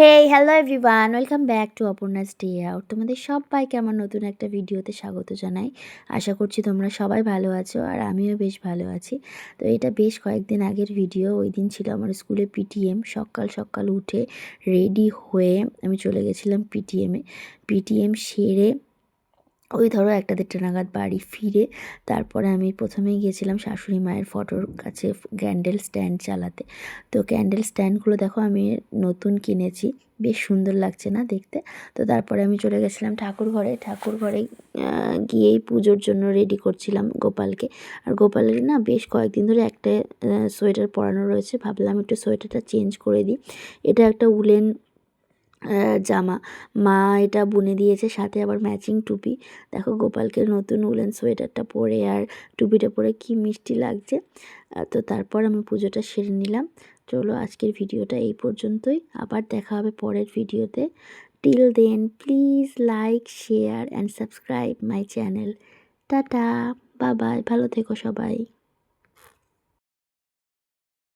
Hey hello everyone, welcome back to Aparna's day out. তোমাদের সবাইকে আমার নতুন একটা ভিডিওতে স্বাগত জানাই। আশা করছি তোমরা সবাই ভালো আছো আর আমিও বেশ ভালো আছি। তো এটা বেশ কয়েকদিন আগের ভিডিও। ওই দিন ছিল আমার স্কুলে পিটিএম। সকাল সকাল উঠে রেডি হয়ে আমি চলে গেছিলাম পিটিএমে। পিটিএম সেরে ওই ধরো 1-1:30 নাগাদ বাড়ি ফিরে তারপরে আমি প্রথমেই গিয়েছিলাম শাশুড়ি মায়ের ফটোর কাছে ক্যান্ডেল স্ট্যান্ড চালাতে। তো ক্যান্ডেল স্ট্যান্ডগুলো দেখো আমি নতুন কিনেছি, বেশ সুন্দর লাগছে না দেখতে। তো তারপরে আমি চলে গেছিলাম ঠাকুর ঘরে গিয়েই পুজোর জন্য রেডি করছিলাম গোপালকে। আর গোপালের না বেশ কয়েকদিন ধরে একটা সোয়েটার পরানো রয়েছে, ভাবলাম একটু সোয়েটারটা চেঞ্জ করে দিই। এটা একটা উলেন জামা, মা এটা বুনে দিয়েছে, সাথে আবার ম্যাচিং টুপি। দেখো গোপালকে নতুন উলেন সোয়েটারটা পরে আর টুপিটা পরে কি মিষ্টি লাগছে। তো তারপর আমি পুজোটা সেরে নিলাম। চলো আজকের ভিডিওটা এই পর্যন্তই, আবার দেখা হবে পরের ভিডিওতে। Till then please like, share and subscribe my channel. Tata, bye bye, ভালো থেকো সবাই।